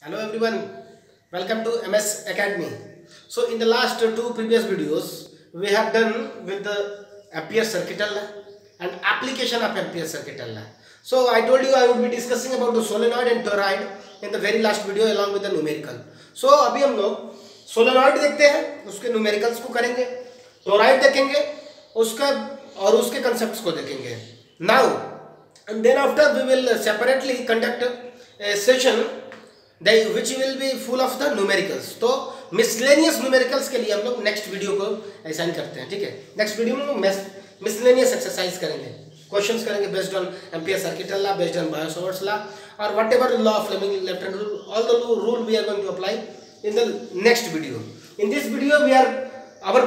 Hello everyone, welcome to MS Academy. So in the last two previous videos, we have done with the Ampere circuit law and application of Ampere circuit law. So I told you I would be discussing about the solenoid and toroid in the very last video along with the numerical. So अभी हम लोग solenoid देखते हैं, उसके numericals को करेंगे, toroid देखेंगे, उसका और उसके concepts को देखेंगे. Now and then after we will separately conduct a session which will be full of the numericals. तो miscellaneous numericals के लिए हम लोग नेक्स्ट वीडियो को असाइन करते हैं, ठीक है. नेक्स्ट वीडियो में miscellaneous एक्सरसाइज करेंगे, क्वेश्चंस करेंगे based on ampere circuit law, based on Biot Savart's law और whatever law of Fleming left hand rule, all the rule we are going to apply in the next video. In this video we are our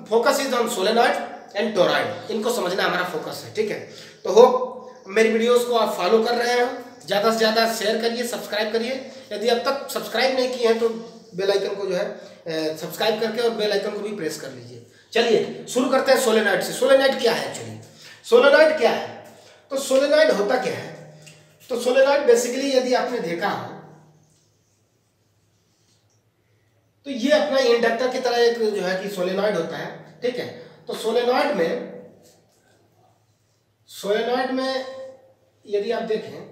focus is on solenoid and toroid. इनको समझना हमारा focus है, ठीक है. तो hope मेरी videos को आप फॉलो कर रहे हैं. ज़्यादा से ज़्यादा शेयर करिए, सब्सक्राइब करिए. यदि अब तक सब्सक्राइब नहीं किए हैं तो बेल आइकन को जो है सब्सक्राइब करके और बेल आइकन को भी प्रेस कर लीजिए. चलिए शुरू करते हैं सोलेनॉइड से. सोलेनॉइड क्या है एक्चुअली? सोलेनॉइड क्या है? तो सोलेनॉइड होता क्या है? तो सोलेनॉइड बेसिकली यदि आपने देखा हो तो ये अपना इंडक्टर की तरह एक जो है कि सोलेनॉइड होता है, ठीक है. तो सोलेनॉइड में यदि आप देखें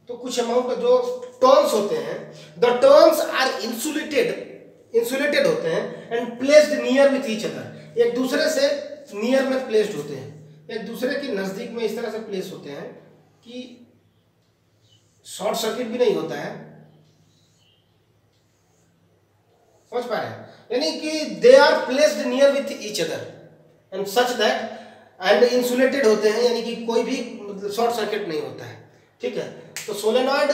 तो कुछ अमाउंट जो टर्न्स होते हैं, द टर्न्स आर इंसुलेटेड होते हैं and placed near with each other. एक दूसरे से नियर में प्लेस्ड होते हैं, एक दूसरे के नजदीक में इस तरह से प्लेस होते हैं कि शॉर्ट सर्किट भी नहीं होता है. समझ पा रहे हैं? यानी कि they are placed near with each other and such that and insulated होते हैं, यानी कि कोई भी शॉर्ट सर्किट नहीं होता है, ठीक है. तो सोलेनॉइड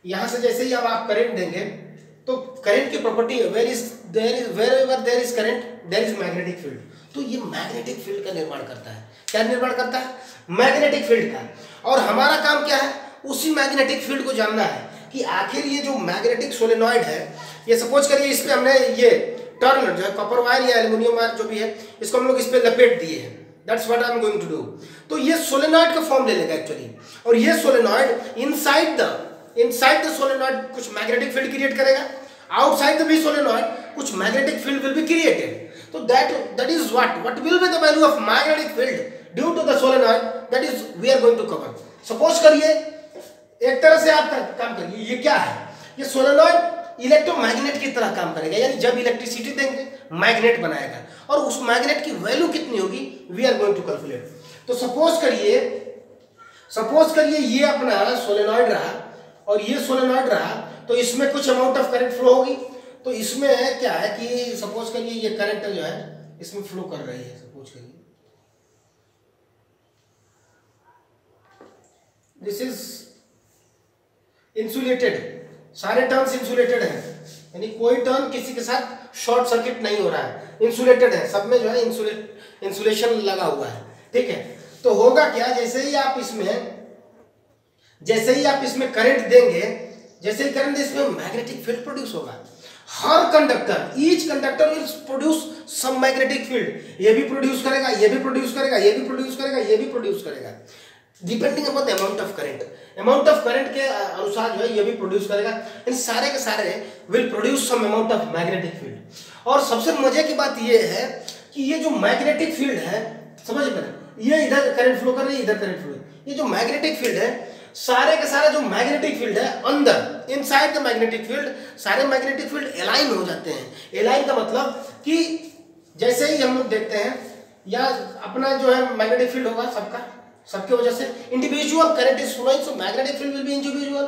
यहां से जैसे ही अब आप करंट देंगे तो करंट की property wherever there is current there is magnetic field. तो ये मैग्नेटिक फील्ड का निर्माण करता है. क्या निर्माण करता है? मैग्नेटिक फील्ड का. और हमारा काम क्या है? उसी मैग्नेटिक फील्ड को जानना है कि आखिर ये जो मैग्नेटिक सोलेनॉइड है, ये सपोज करिए इस पे हमने ये टर्न जो है कॉपर वायर या एल्युमिनियम वायर जो भी है, इसको हम लोग इस पे लपेट दिए हैं. That's what I am going to do. तो ये सोलेनॉइड का फॉर्म ले लेगा एक्चुअली. और ये सोलेनॉइड इनसाइड द सोलेनॉइड कुछ मैग्नेटिक फील्ड क्रिएट करेगा. आउटसाइड द सोलेनॉइड कुछ magnetic field will be created. तो that is what will be the value of magnetic field due to the solenoid, that is we are going to cover. Suppose करिए एक तरह से आप काम करिए, ये क्या है? ये सोलेनॉइड इलेक्ट्रोमैग्नेट की तरह काम करेगा, यानी जब इलेक्ट्रिसिटी देंगे मैग्नेट बनाएगा. और उस मैग्नेट की वैल्यू कितनी होगी we are going to calculate. तो सपोज करिए ये अपना सोलेनॉइड रहा और ये सोलेनॉइड रहा, तो इसमें कुछ अमाउंट ऑफ करंट फ्लो होगी. तो इसमें क्या है कि सपोज करिए ये करंट जो है इसमें फ्लो कर रही है. सपोज करिए दिस इज इंसुलेटेड, सारे टर्न्स इंसुलेटेड हैं, यानी कोई टर्न किसी के साथ शॉर्ट सर्किट नहीं हो रहा है, इंसुलेटेड है. सब में जो है इंसुलेशन लगा हुआ है, ठीक है. तो होगा क्या? जैसे ही आप इसमें करंट देंगे, जैसे ही करंट इसमें मैग्नेटिक फील्ड प्रोड्यूस होगा. हर conductor, each conductor will produce some magnetic field. ये भी प्रोड्यूस करेगा, ये भी प्रोड्यूस करेगा, ये भी प्रोड्यूस करेगा, ये भी प्रोड्यूस करेगा, depending upon the amount of current. Amount of current के अनुसार जो है ये भी प्रोड्यूस करेगा. इन सारे के सारे will produce some amount of magnetic field. और सबसे मजे की बात ये है कि ये जो मैग्नेटिक फील्ड है, समझ में, ये इधर करंट फ्लो कर रही है, इधर करंट फ्लो. ये जो मैग्नेटिक फील्ड है, सारे के सारे जो मैग्नेटिक फील्ड है अंदर इनसाइड द मैग्नेटिक फील्ड, सारे मैग्नेटिक फील्ड अलाइन हो जाते हैं. अलाइन का मतलब कि जैसे ही हम लोग देखते हैं या अपना जो है मैग्नेटिक फील्ड होगा सबके वजह से individual current is flowing, so magnetic field will be individual.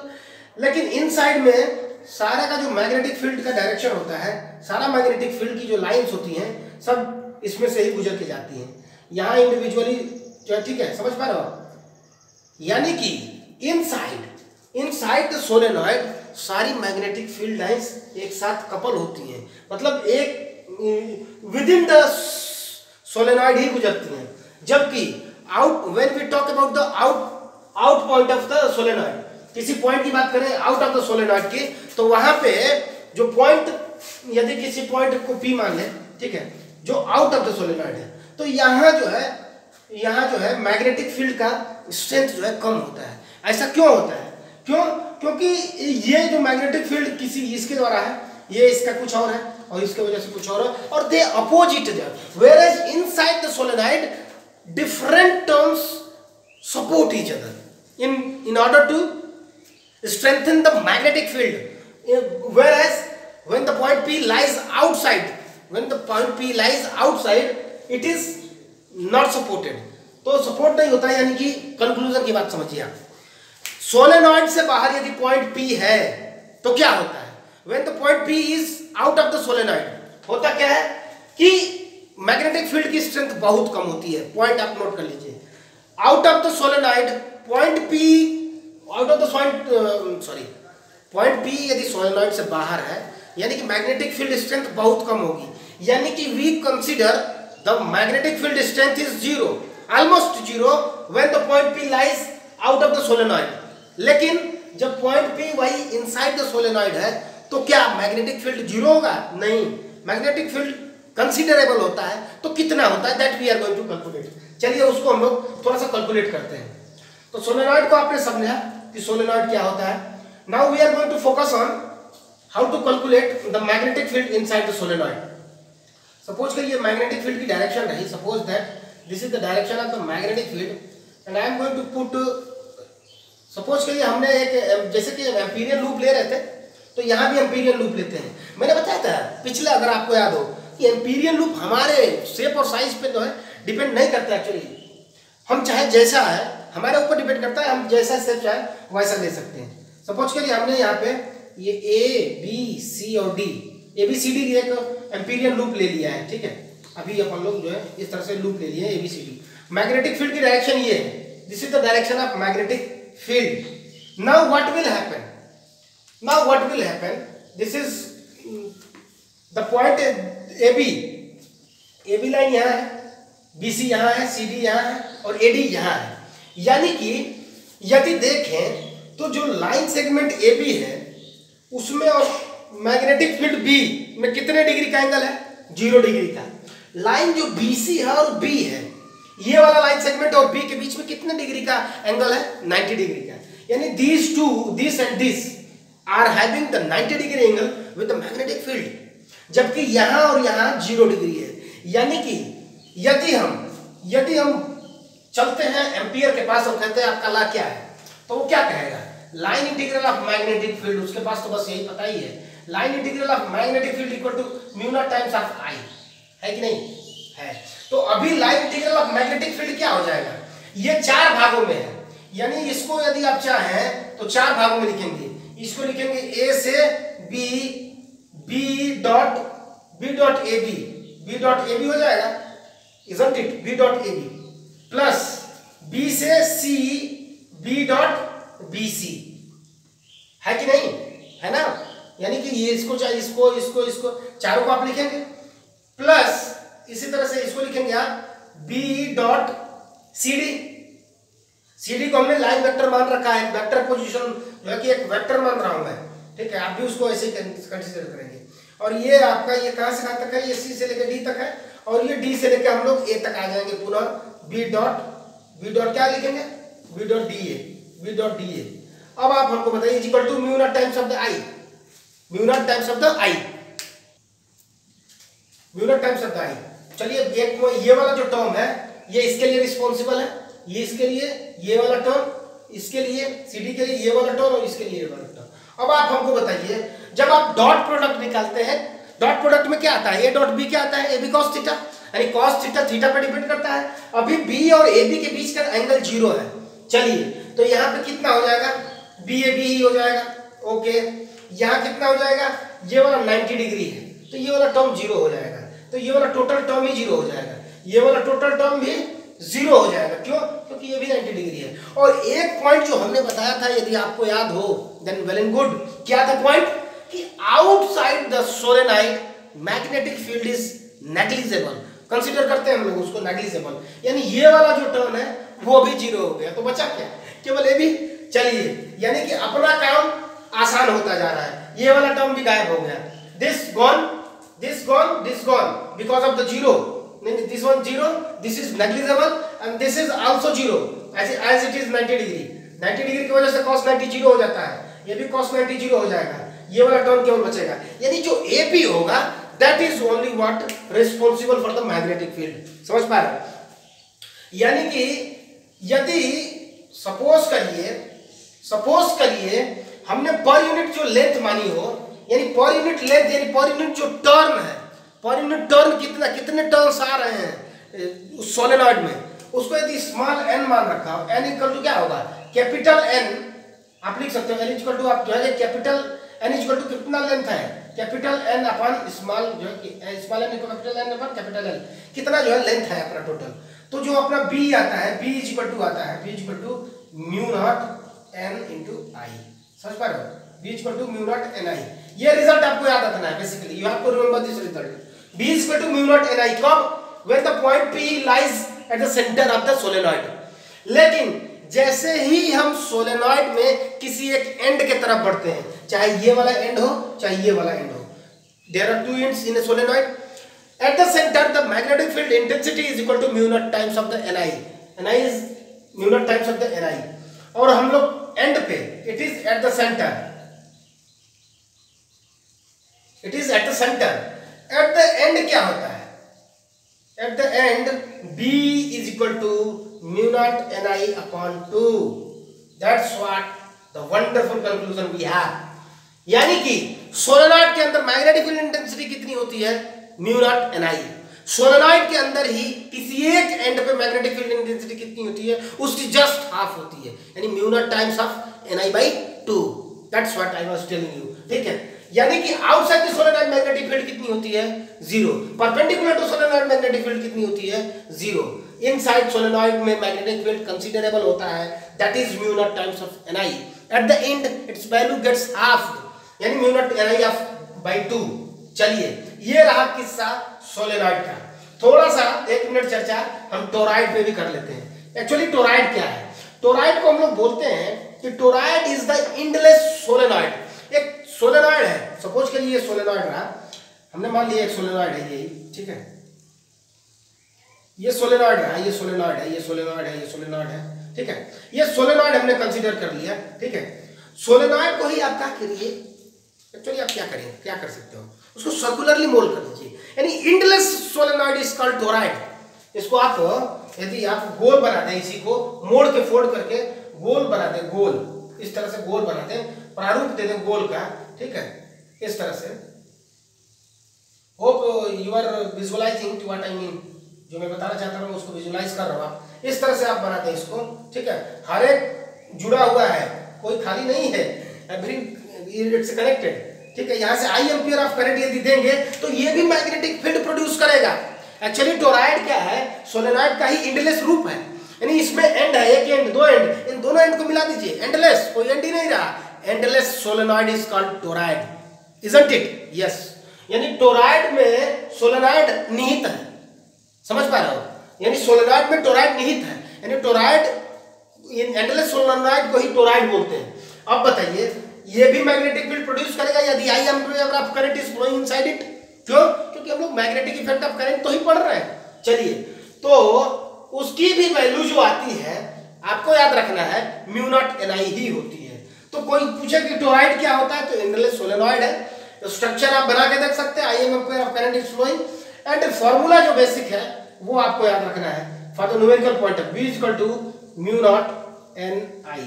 लेकिन इनसाइड में सारा का जो मैग्नेटिक फील्ड का डायरेक्शन होता है, सारा मैग्नेटिक फील्ड की जो लाइंस होती हैं सब इसमें से ही गुजर के जाती हैं. यहाँ इंडिविजुअली जो है, ठीक है, समझ पा रहे हो? यानी कि इनसाइड द सोलेनॉइड सारी मैग्नेटिक फील्ड लाइंस एक साथ कपल होती हैं, मतलब एक विद इन द सोलेनॉइड ही गुजरती हैं. जबकि when we talk about the out point of the solenoid, किसी पॉइंट की बात करें आउट ऑफ द सोलेनॉइड की, तो वहां पे जो पॉइंट, यदि किसी पॉइंट को P मान लें, ठीक है, जो आउट ऑफ द सोलेनॉइड है, तो यहाँ जो है मैग्नेटिक फील्ड का स्ट्रेंथ जो है कम होता है. ऐसा क्यों होता है? क्यों? क्योंकि ये जो मैग्नेटिक फील्ड किसी इसके द्वारा है, ये इसका कुछ और है और इसके वजह से कुछ और है, और they opposite there, whereas inside the solenoid different terms support each other in order to strengthen the magnetic field, whereas when the point P lies outside, when the point P lies outside, it is not supported. तो support नहीं होता, यानी कि conclusion की बात समझिए आप। Solenoid से बाहर यदि पॉइंट P है तो क्या होता है? When the point P is out of the solenoid, होता क्या है कि मैग्नेटिक फील्ड की स्ट्रेंथ बहुत कम होती है। पॉइंट आप नोट कर लीजिए, out of the solenoid point P, out of the point P यदि सोलेनॉइड से बाहर है, यानी कि मैग्नेटिक फील्ड स्ट्रेंथ बहुत कम होगी, यानी कि we consider the magnetic field strength is zero, almost zero when the point P lies out of the solenoid. लेकिन जब पॉइंट P वही इनसाइड द सोलेनॉइड है तो क्या मैग्नेटिक फील्ड जीरो होगा? नहीं, मैग्नेटिक फील्ड कंसीडरेबल होता है। तो कितना होता है, that we are going to calculate. चलिए उसको हम लोग थोड़ा सा कैलकुलेट करते हैं। तो सोलेनॉइड को आपने समझा कि सोलेनॉइड क्या होता है। Now we are going to focus on how to calculate the magnetic field inside the solenoid. Suppose कि ये magnetic field की डायरेक्शन रही, suppose that this is the direction of the magnetic field and I am going to put, suppose कि हमने एक जैसे कि Amperian loop ले रहे थे, तो यहाँ भी एम्पीरियल लूप लेते हैं। मैंने बताया था पिछले, अगर आपको याद हो, कि एम्पीरियल लूप हमारे शेप और साइज पे जो है डिपेंड नहीं करता एक्चुअली। हम चाहे जैसा है, हमारे ऊपर डिपेंड करता है, हम जैसा शेप चाहे वैसा ले सकते हैं। सपोज के लिए हमने यहाँ पे ये ए बी सी और डी, ए बी सी डी एक एम्पीरियल लूप ले लिया है, ठीक है। अभी अपन लोग जो है इस तरह से लूप ले लिए A B C D. Magnetic field की डायरेक्शन ये है, this is the direction of magnetic field. Now what will happen, now what will happen, this is the point A B line यहाँ है, बी सी यहाँ है, C D यहाँ है और ए डी यहाँ है। यानी कि यदि देखें तो जो लाइन सेगमेंट ए बी है उसमें और मैग्नेटिक फील्ड बी में कितने डिग्री का एंगल है? 0 डिग्री का। लाइन जो BC है और B है, ये वाला लाइन सेगमेंट और B के बीच में कितने डिग्री का एंगल है? 90 डिग्री का। यानी these two, this and this are having the 90 degree angle with the magnetic field, जबकि यहाँ और यहाँ 0 डिग्री है। यानी कि यदि हम चलते हैं एम्पियर के पास और कहते हैं आपका ला क्या है, तो वो क्या कहेगा? Line integral of magnetic field, उसके पास तो बस यही पता ही है, line integral of magnetic field equal to mu naught times of I, है कि नहीं है? तो अभी line integral of magnetic field क्या हो जाएगा? ये 4 भागों में है, यानी इसको यदि आप चाहें तो 4 भागों में लिखेंगे। इसको लिखेंगे ए से B, B dot A B हो जाएगा, isn't it? B dot A B plus B से C, B dot B C, है कि नहीं, है ना? यानी कि ये इसको चारों को आप लिखेंगे, प्लस इसी तरह से इसको लिखेंगे आप बी डॉट सी डी को हमने लाइन वेक्टर मान रखा है, वेक्टर पोजीशन जो है कि एक वेक्टर मान रहा हूं मैं, ठीक है। आप भी उसको ऐसे कंसीडर करेंगे। और ये आपका ये कहां से कहां तक है? ये सी से लेकर डी तक है, और ये डी से लेकर हम लोग ए तक आ जाएंगे पुनः। बी डॉट क्या लिखेंगे? B dot D A. अब आप हमको बताइए, equal to mu naught times of the I, mu naught times of the I. चलिए एक ये वाला जो टर्म है ये इसके लिए रिस्पॉन्सिबल है, ये इसके लिए ये वाला टर्म, इसके लिए सीडी के लिए ये वाला टर्म और इसके लिए ये वाला टर्म। अब आप हमको बताइए, जब आप डॉट प्रोडक्ट निकालते हैं, डॉट प्रोडक्ट में क्या आता है? ए डॉट बी क्या आता है? ए बी कॉस थीटा, यानी कॉस थीटा पे डिपेंड करता है। अभी बी और ए बी के बीच का एंगल 0 है। चलिए तो यहाँ पे कितना हो जाएगा? बी ए बी ही हो जाएगा, ओके। यहाँ कितना हो जाएगा? ये वाला 90 डिग्री है, तो ये वाला टर्म 0 हो जाएगा, तो ये वाला टोटल टर्म ही 0 हो जाएगा, ये वाला टोटल टर्म भी 0 हो जाएगा। क्यों? क्योंकि ये भी 90 डिग्री है। और एक पॉइंट जो हमने बताया था, यदि आपको याद हो देन वेल एंड गुड, क्या था पॉइंट? कि outside the solenoid magnetic field is negligible, consider करते हैं हम लोग उसको नेग्लिजिबल, यानी ये वाला जो टर्म है वो भी 0 हो गया, तो बचा क्या? केवल ये भी। चलिए यानी कि अपना काम आसान होता जा रहा है, ये वाला टर्म भी गायब हो गया, this gone because of the 0, this is 0, this is negligible and this is also 0 as it is 90 degree, 90 degree की वजह से cos 90 जीरो हो जाता है, ये भी cos 90 जीरो हो जाएगा, ये वाला टर्म केवल बचेगा। यानी जो AP होगा that is only what responsible for the magnetic field. समझ पा रहे हो? यानी कि यदि सपोज करिए हमने पर यूनिट जो लेंथ मानी हो, यानी पर यूनिट लेंथ यानी पर यूनिट जो टर्न है, पर यूनिट टर्न कितने टर्न्स आ रहे हैं उस सोलेनॉइड में, उसको यदि स्मॉल n मान रखा हो, n इक्वल टू क्या होगा, कैपिटल N आप लिख सकते हो, n इक्वल टू आप जो है कैपिटल n इक्वल टू कितना लेंथ है, कैपिटल N अपन स्मॉल जो है small n equal capital N अपन कैपिटल L, कितना जो है लेंथ है अपना टोटल। तो जो अपना B आता है, B इक्वल टू आता है, B equal to mu naught n into I। समझ पा रहे हो? B equal to mu naught ni। ये रिजल्ट आपको याद रखना है, basically you have to remember this result. B equal to mu naught ni कब, when the point P lies at the center of the solenoid। लेकिन जैसे ही हम solenoid में किसी एक एंड के तरफ बढ़ते हैं, चाहे ये वाला एंड हो चाहे ये वाला एंड हो, there are two ends in a solenoid, at the centre the magnetic field intensity is equal to mu naught times of the ni। ni is mu naught times of the ni, और हम लोग end पे it is at the centre, it is at the centre. At the end क्या होता है, at the end B is equal to mu naught ni upon 2। That's what the wonderful conclusion we have। यानी कि solenoid के अंदर magnetic field intensity कितनी होती है, म्यू नॉट ni। सोलेनॉइड के अंदर ही किसी एक एंड पे मैग्नेटिक फील्ड इंटेंसिटी कितनी होती है, उसकी जस्ट हाफ होती है, यानी mu naught times of ni by 2। That's what I was telling you। ठीक है, यानी कि outside the solenoid magnetic field कितनी होती है, 0। Perpendicular to solenoid magnetic field कितनी होती है, 0। इनसाइड सोलेनॉइड में मैग्नेटिक फील्ड कंसीडरेबल होता है, that is mu naught times of ni। At the end its value gets half, यानी mu naught ni of by 2। चलिए ये रहा किस्सा सोलेनॉइड का। थोड़ा सा 1 मिनट चर्चा हम टोरॉइड पे भी कर लेते हैं। एक्चुअली टोरॉइड क्या है, टोरॉइड को हम लोग बोलते हैं कि toroid is the endless solenoid. एक सोलेनॉइड है, सपोज के लिए सोलेनॉइड रहा, हमने मान लिया एक सोलेनॉइड है ये, ठीक है, ये सोलेनॉइड रहा, ये सोलेनॉइड है, ये सोलेनॉइड है, ये सोलेनॉइड है, ठीक है, ये सोलेनॉइड हमने कंसीडर कर लिया। ठीक है, सोलेनॉइड को ही आप क्या करिए, एक्चुअली आप क्या करें, क्या कर सकते हो, उसको सर्कुलरली मोल्ड कर दीजिए, यानी endless solenoid is called toroid. इसको आप यदि आप गोल बना दें, इसी को मोड़ के फोल्ड करके गोल बना दें, गोल इस तरह से गोल बना दें, प्रारूप दे दें गोल का, ठीक है, इस तरह से। Hope you are visualising what I mean, जो मैं बताना चाहता हूँ उसको विजुअलाइज कर रहा हूँ। इस तरह से आप बनाते हैं इसको, ठीक है, हर एक जुड़ा हुआ है, कोई खाली नहीं है, एवरी इट्स कनेक्टेड। ठीक है, यहाँ से आई एम्पियर ऑफ करंट यदि देंगे तो ये भी मैग्नेटिक फील्ड प्रोड्यूस करेगा। एक्चुअली टोरॉइड क्या है, सोलेनॉइड का ही एंडलेस रूप है, यानी इसमें एंड है, एक एंड, दो एंड, इन दोनों एंड को मिला दीजिए, एंडलेस, कोई एंड ही नहीं रहा, endless solenoid is called toroid, isn't it? Yes, यानी टोरॉइड में सोलेनॉइड निहित है, समझ पा रहे हो, यानी सोलेनॉइड में टोरॉइड निहित है, यानी टोरॉइड, एंडलेस सोलेनॉइड को ही टोरॉइड बोलते हैं। अब बताइए ये भी मैग्नेटिक फील्ड प्रोड्यूस करेगा यदि I ampere of current is flowing inside it? क्यों? क्योंकि हम लोग मैग्नेटिक इफेक्ट ऑफ करंट तो ही पढ़ रहे हैं। चलिए, तो उसकी भी वैल्यू जो आती है आपको याद रखना है, म्यू नॉट ni ही होती है। तो कोई पूछे कि टोरॉइड क्या होता है, तो एंडलेस सोलेनॉइड है। तो स्ट्रक्चर आप बना के देख सकते हैं, I ampere of current is flowing, and formula जो बेसिक है वो आपको याद रखना है for the numerical point of v equal to mu naught ni।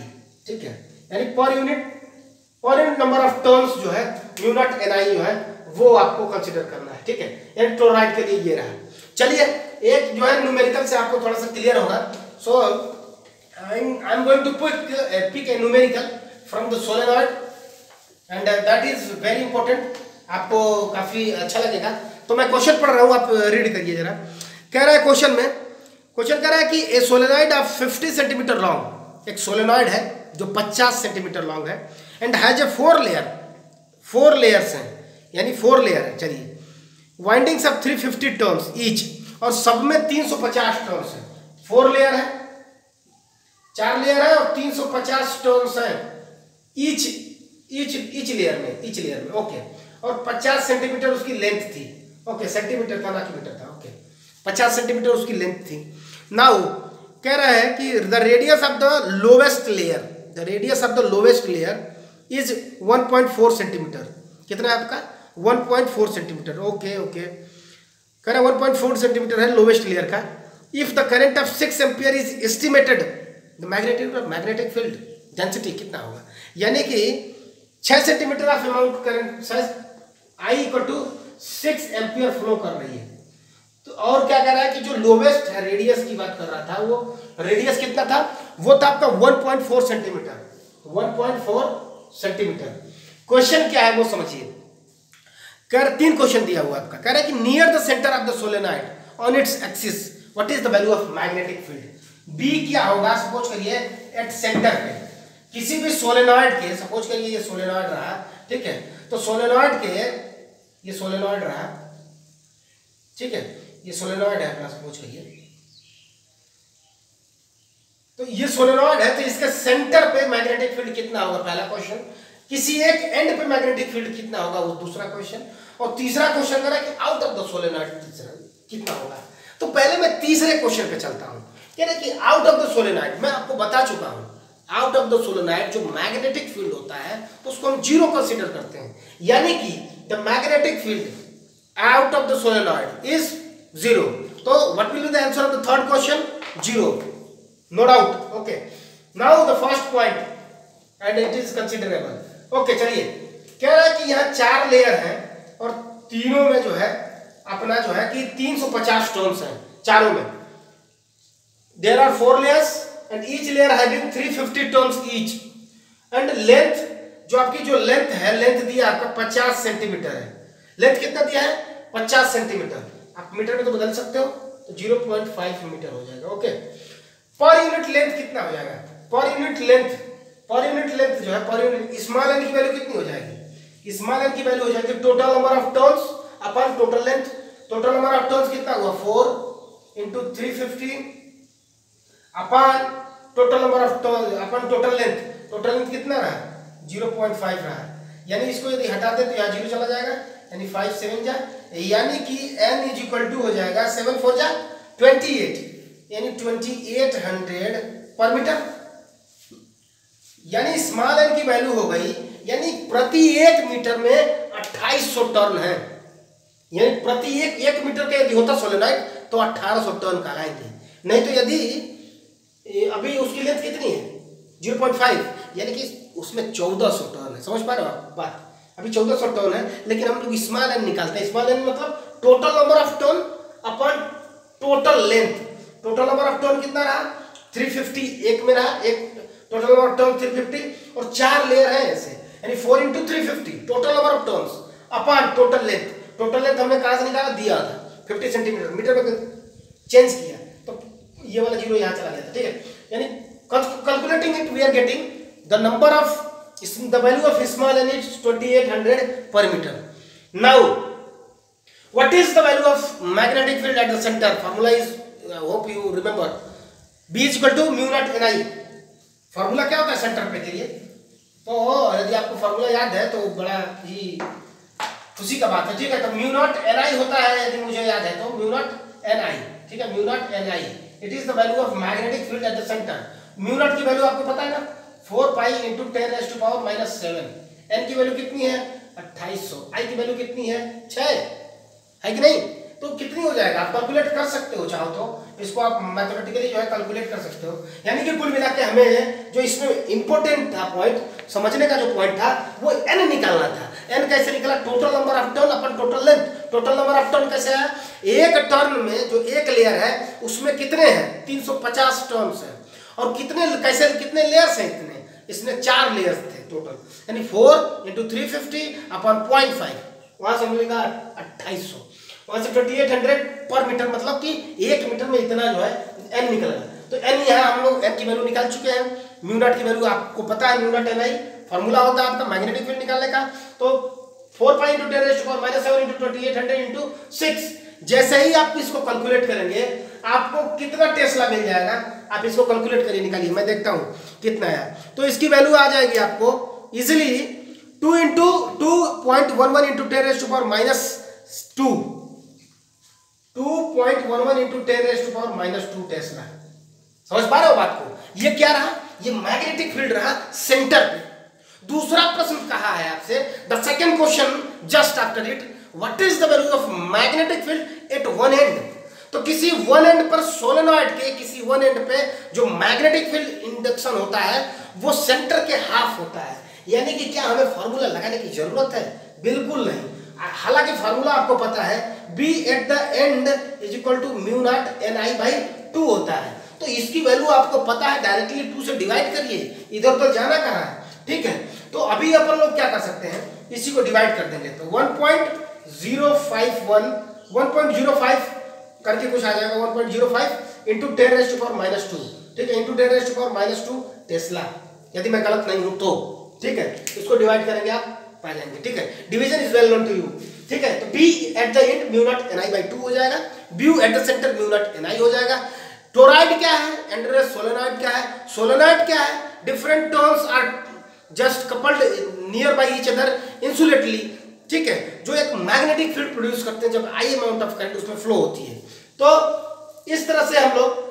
ठीक है, यानी per unit number of turns जो है म्यू नॉट ni जो है वो आपको कंसीडर करना है। ठीक है, यानी टोरॉइड के लिए ये रहा। चलिए, एक जो है न्यूमेरिकल से आपको थोड़ा सा क्लियर होगा। So I am going to pick a numerical from the solenoid and that is very important, आपको काफी अच्छा लगेगा। तो मैं क्वेश्चन पढ़ रहा हूँ, आप रीड करिए जरा। कह रहा है क्वेश्चन में, क्वेश्चन कह रहा है कि ए सोलेनॉइड ऑफ 50 सेंटीमीटर लॉन्ग, एक सोलेनॉइड है जो 50 सेंटीमीटर लॉन्ग है, एंड हैज ए 4 लेयर्स हैं, यानी 4 लेयर है। चलिए, वाइंडिंग्स ऑफ 350 टर्न्स ईच, और सब में 350 टर्न्स है। 4 लेयर है, 4 लेयर है और 350 टर्न्स है ईच लेयर में, ओके। और 50 सेंटीमीटर उसकी लेंथ थी, ओके, सेंटीमीटर था ना कि मीटर था, ओके, 50 सेंटीमीटर उसकी लेंथ थी। नाउ कह रहा है कि the radius of the lowest layer, the radius of the lowest layer is 1.4 centimetre. कितना है आपका? 1.4 सेंटीमीटर। ओके ओके, कह रहा 1.4 सेंटीमीटर है लोवेस्ट लेयर का। If the current of 6 ampere is estimated the magnetic field density कितना होगा? यानी कि 6 centimetre of amount current size I equal to 6 ampere flow कर रही है। तो और क्या कह रहा है कि जो लोवेस्ट है रेडियस की बात कर रहा था, वो रेडियस कितना था? वो था आपका 1.4 सेंटीमीटर। 1.4 सेंटीमीटर। क्वेश्चन क्या है वो समझिए। कर 3 क्वेश्चन दिया हुआ आपका। कह रहा है कि near the centre of the solenoid on its axis what is the value of magnetic field. B क्या होगा? सपोज करिए एट सेंटर पे किसी भी सोलेनॉइड के, सपोज करिए ये सोलेनॉइड रहा, ठीक है, तो सोलेनॉइड के ये सोलेनॉइड रहा, ठीक है, ये सोलेनॉइड है अपना, सपोज करिए तो ये सोलेनॉइड है, तो इसके सेंटर पे मैग्नेटिक फील्ड कितना होगा? पहला क्वेश्चन। किसी एक एंड पे मैग्नेटिक फील्ड कितना होगा? वो दूसरा क्वेश्चन। और तीसरा क्वेश्चन करा कि आउट ऑफ द सोलेनॉइड कितना होगा? तो पहले मैं तीसरे क्वेश्चन पे चलता हूं। कह रहे कि आउट ऑफ द सोलेनॉइड मैं आपको बता चुका हूं, आउट ऑफ द सोलेनॉइड जो मैग्नेटिक फील्ड होता है उसको हम जीरो कंसीडर करते हैं, यानी कि the magnetic field out of the solenoid is zero. तो what will be the answer of the third question? Zero, no doubt. Okay, now the first point and it is considerable. Okay, चलिए, कह रहा है कि यहाँ 4 layer हैं और तीनों में जो है अपना जो है कि 350 टोन्स हैं चारों में। There are 4 layers and each layer having 350 tons each and length, जो आपकी जो लेंथ है, लेंथ दिया आपका 50 सेंटीमीटर है। लेंथ कितना दिया है? 50 सेंटीमीटर। आप मीटर में तो बदल सकते हो, तो 0.5 मीटर हो जाएगा। ओके, पर यूनिट लेंथ कितना हो जाएगा? पर यूनिट लेंथ जो है, पर यूनिट स्मॉल एन की वैल्यू कितनी हो जाएगी? स्मॉल एन की वैल्यू हो जाएगी total number of turns upon total length. Total number of turns कितना हुआ? 4 into 350 upon total number of turn upon total length. Total length कितना रहा? 0.5 रहा। यानी इसको यदि हटा दे तो यहाँ 0 चला जाएगा, यानी 5 7 जा, यानी कि n इज इक्वल टू हो जाएगा 7 4 जा 28, यानी 2800 पर मीटर। यानी स्मॉल एन की वैल्यू हो गई, यानी प्रति 1 मीटर में 2800 टर्न है। यानी प्रति 1 मीटर का यदि होता सोलेनॉइड तो 1800 टर्न कहलाएंगे। नहीं तो यदि अभी उसकी लेंथ कितनी है? 0.5, यानी कि उसमें 1400 टर्न है। समझ पा रहे हो आप बात? अभी 1400 टर्न है, लेकिन हम लोग स्मॉल एन निकालते हैं। स्मॉल एन मतलब total number of turn upon total length. Total number of turn कितना रहा? 350 एक में रहा, एक टोटल नंबर ऑफ टर्न 350 और 4 लेयर है ऐसे, यानी 4 into 350 total number of turns upon total length. Total length हमने कहां से निकाला? दिया था 50 सेंटीमीटर, मीटर में चेंज किया तो ये वाला 0 यहां चला गया था, ठीक है। यानी calculating it we are getting the number of the value of small N is 2800 पर metre. Now what is the value of magnetic field at the centre? Formula is, hope you remember, B is equal to mu naught NI। Formula क्या होता है centre पे के लिए? तो यदि आपको फार्मूला याद है तो बड़ा ही खुशी का बात है, ठीक है। तो म्यू नॉट NI होता है, यदि मुझे याद है तो म्यू नॉट NI, ठीक है, mu naught NI। It is the value of magnetic field at the centre. Mu not की वैल्यू आपको पता है ना, 4 पाई इंटू 10⁻⁻7। n की वैल्यू कितनी है? 2800। I की वैल्यू कितनी है? 6 है कि नहीं? तो कितनी हो जाएगा आप कैलकुलेट कर सकते हो, चाहो तो इसको आप मैथमेटिकली जो है कैलकुलेट कर सकते हो। यानी कि कुल मिला के हमें जो इसमें इंपॉर्टेंट था पॉइंट, समझने का जो पॉइंट था वो n निकालना था। n कैसे निकला? Total number of turn upon total length. Total number of turn कैसे है? एक टर्न में जो एक लेयर है उसमें कितने हैं? 350 टर्न्स है। और कितने कैसे कितने लेयर्स हैं? इतने, इसमें 4 लेयर्स थे टोटल, यानी 4 into 350 अपॉन 0.5, वहां से मिलेगा 2800, वहां से 2800 पर मीटर, मतलब कि 1 मीटर में इतना जो है n निकलेगा। तो n यहाँ हम लोग n की वैल्यू निकाल चुके हैं। म्यू नॉट की वैल्यू आपको पता है, म्यू नॉट NI फार्मूला होता है आपका मैग्नेटिक फील्ड निकालने का। तो 4 पाई इंटू 10⁻⁻7 इंटू 2800 इंटू 6। जैसे ही आप इसको कैलकुलेट करेंगे आपको कितना टेस्ला मिल जाएगा? आप इसको कैलकुलेट करिए, निकालिए, मैं देखता हूं कितना है। तो इसकी वैल्यू आ जाएगी आपको easily 2 into 2.11 into 10⁻⁻2 2.11 into 10⁻⁻2 Tesla. समझ पा रहे हो बात को? ये क्या रहा? ये मैग्नेटिक फील्ड रहा सेंटर पे। दूसरा प्रश्न कहा है आपसे, the second question just after it, what is the value of magnetic field eight one and. तो किसी वन एंड पर सोलेनॉइड के किसी वन एंड पे जो मैग्नेटिक फील्ड इंडक्शन होता है वो सेंटर के हाफ होता है। यानी कि क्या हमें फॉर्मूला लगाने की जरूरत है? बिल्कुल नहीं। हालांकि फॉर्मूला आपको पता है, B at the end is equal to mu naught N I by 2 होता है। तो इसकी वैल्यू आपको पता है, डायरेक्टली 2 से डिवाइड करिए, इधर उधर जाना कहाँ है, ठीक है। तो अभी अपन लोग क्या कर सकते हैं, इसी को डिवाइड कर देंगे। तो 1.05 करके कुछ आ जाएगा, 1.05 इंटू 10⁻⁻², ठीक है, इंटू 10⁻⁻² टेस्ला, यदि मैं गलत नहीं हूं तो, ठीक है। इसको डिवाइड करेंगे आप पा जाएंगे, ठीक है। Division is well known to you, ठीक है। तो B at the end mu naught N I by 2 हो जाएगा, B at the centre mu naught N I हो जाएगा। टोराइड क्या है, एंड सोलेनॉइड क्या है? सोलेनॉइड क्या है? Different turns are just coupled near by each other insulatedly, ठीक है, जो एक मैग्नेटिक फील्ड प्रोड्यूस करते हैं जब आई अमाउंट ऑफ करंट उसमें फ्लो होती है। तो इस तरह से हम लोग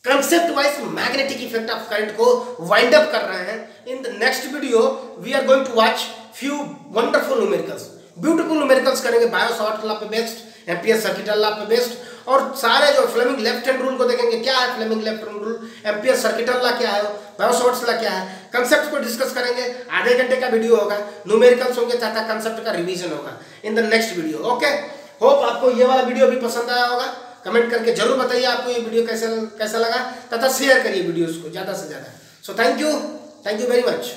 concept wise magnetic effect of current को वाइंड अप कर रहे हैं। In the next video we are going to watch few wonderful numericals, beautiful numericals करेंगे, बायो-सावर्ट लॉ पे बेस्ड, एम्पियर सर्किट लॉ पे बेस्ड, और सारे जो फ्लेमिंग लेफ्ट हैंड रूल को देखेंगे, क्या है Fleming left hand rule, ampere circuit law क्या है, बायो-सावर्ट लॉ क्या है, कंसेप्ट को डिस्कस करेंगे। आधे घंटे का वीडियो होगा, न्यूमेरिकल्स होंगे तथा कंसेप्ट का रिवीजन होगा इन the next video. Okay, hope आपको ये वाला वीडियो भी पसंद आया होगा। कमेंट करके जरूर बताइए आपको ये वीडियो कैसा लगा, तथा शेयर करिए वीडियोस को ज़्यादा से ज़्यादा। So thank you very much.